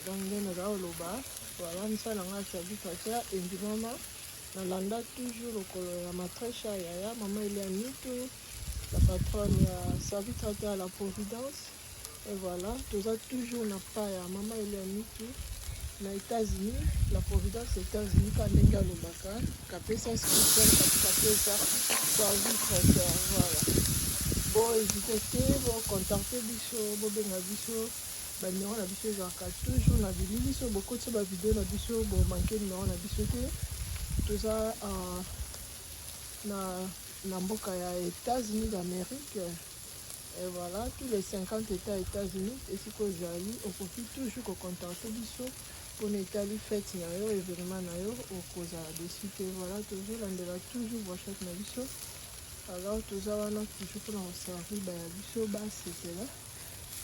donc nde naza koloba voilà mosala nanga serviteur endimama nalanda toujours lokolo ya matresha yaya mama Elianitu la patronne ya serviteur à la Providence et voilà toza toujours na pa ya mama Elianitu na États-Unis la Providence États-Unis ka ndenge alobaka kapesa spécial kapesa serviteur voilà bon hésite te bocontacte biso bobenga biso banimero na biso ezalaka toujours na bilili so bokotisa bavideo na biso bomanke nimero na biso te toza na mboka ya États-Unis d'Amérique et voilà tous les 50 états États-Unis esika ozali okoki toujours kocontacte biso mpona etali fete na yo événement na yo okozala dessus te voilà tozolandela toujours brochette na biso alors toza wana toujours mpona koservir baya biso basepela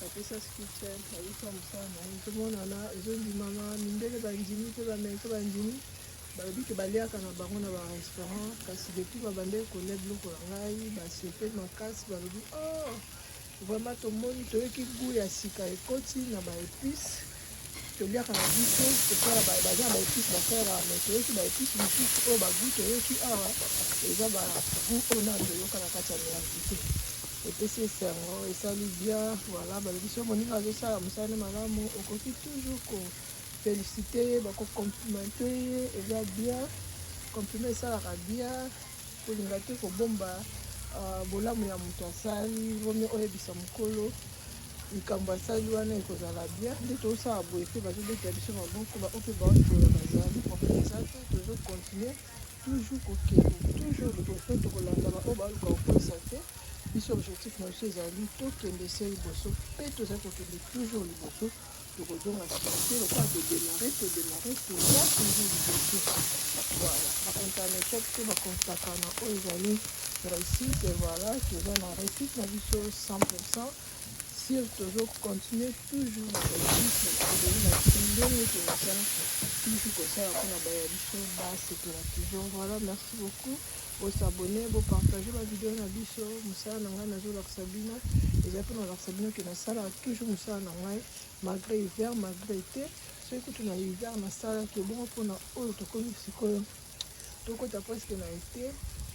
kapesa kitchen ayika mosala na ye ezomonana ezondimama mindele bandimi mpe bameke bandimi balobi ke baliaka na bango na barestaurant kasi depuis babande kolia biloko na ngai basepe makasi balobi oh vraiment tomoni toyoki gu ya sika ekoti na baépice toliaka na biso tosala baza na baépice basala mais toyoki baépice mosusu oyo bagu toyoki awa eza bagu oyo na toyoka na kati ya milangi te epesi esango esali bien voilà balobi so moninga azosala mosala ne malamu okoki toujours kofélicite ye bakokomplimente ye eza bien compliment esalaka bien kolinga te kobomba bolamu ya moto asali vomi oyebisa mokolo likambo asali wana ekozala bien nde tozosala boye pe bazobetela biso maboko baope baotola bazali problème eza te tozocontinue toujours kokende toujours liboso tokolanda baoyo baluka kokwesa te biso objectif na biso ezali tokende se liboso mpe tozali kokende toujours liboso tokozonga site lokola todémarre toza toujours liboso voilà bakontana echec te bakontaka na oyo ezali réussite voilà toza na réussite na biso 100% sur tozocontinue toujours na réussite na ndenge tozosala toujours kosala mpona baya biso basepela toujours voilà merci beaucoup bosabone bopartage bavideo na biso mosala na ngai nazolakisa bino eza mpe nalakisa bino ke nasalaka toujours mosala na ngai malgré hiver malgré été soki kutu na hiver nasalaki ebongo mpona oyo tokomi sikoyo tokota presque na été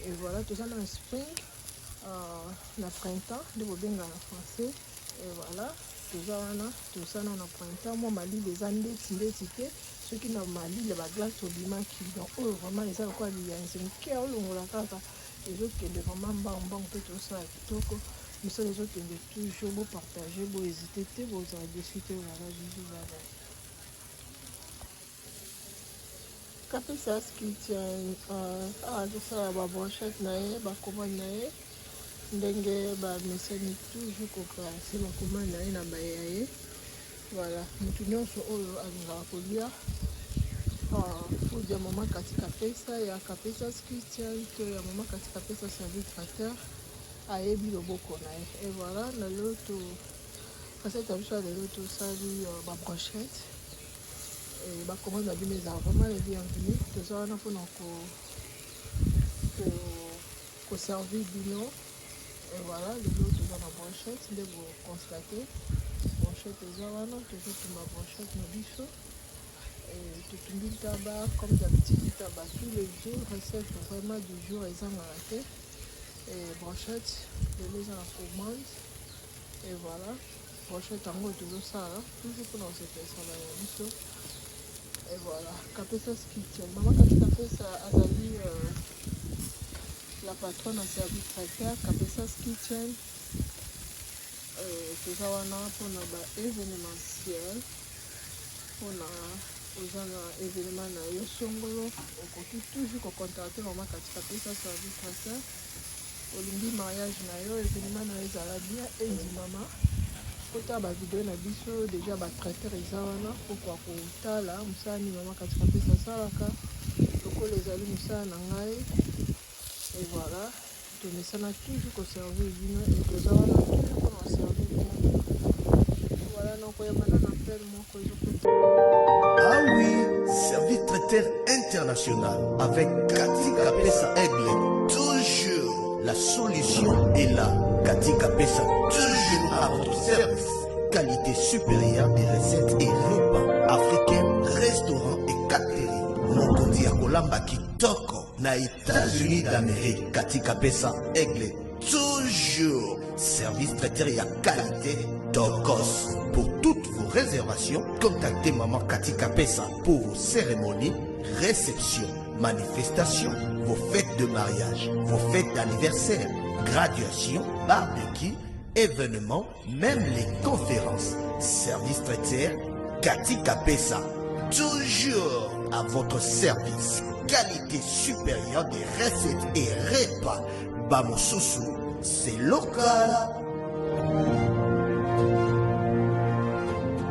et voilà toza na spring na printemps nde bobenga na français et voilà toza wana tosana na printemps mwa malili eza ndeti te soki na malili baglace obimaki donc oyo vraiment eza lokola liyanzi moke olongola kaka ezokende vraiment mbangu mpe tosala kitoko misala ezokende toujours bopartage bohésite te bozala dessus te voilà biso baba kapesa kitchen azosala babrochette na ye bakomane na ye ndenge bamesani toujours koklase bakomane na ye na baya ye voilà motu nyonso oyo alingaka kolia food ya mama katika pesa ya kapesa kitchen to ya mama katika pesa serviteur ayebi loboko na ye et voilà na lelo recette ya biso ya lelo tosali babrochette bakomane na bino ezala vraiment le bienvenu toza wana mpona koservir bino et voilà lelo toza na brochette nde boconstate brochette eza wana tozotumba brochette na biso totumbi taba comme d'habitude taba tous les jours recette vraiment du jour ezangaka te brochette lelo eza na commande et voilà brochette yango tozosala toujours mpona kosepesa baya biso et voilà kapesa kitchen mama kapesa azali la patronne a servi traiteur kapesa kitchen toza wana mpona baévénementiel mpona oza na événement na yo songolo okoki toujours kocontacte mama kapesa servi traiteur olingi mariage na yo événement na yo ezala bien endimama kota bavideo na biso deja batraiteur eza wana pokwa kotala mosala nini mama kapesa asalaka lokola ezali mosala na ngai et voilà tomesana toujours koservir bino et toza wana toujours mpona koservir bino voilà nakoyambana na appel moko Ah oui, service traiteur international avec Katika Pesa Aigle, toujours la solution est là. Katika Pesa, toujours à votre service. qualité supérieure des recettes et repas africains, restaurants et catering. Mokonzi ya kolamba kitoko na États-Unis d'Amérique. Katika pesa Aigle. Toujours service traiteur et à qualité Tokos. Pour toutes vos réservations, contactez Maman Katika Pesa pour vos cérémonies, réceptions, manifestations, vos fêtes de mariage, vos fêtes d'anniversaire, graduation, barbecue, événements, même les conférences. Service traiteur Katika Pesa. Toujours à votre service. Qualité supérieure des recettes et repas. Bamosusu, c'est local.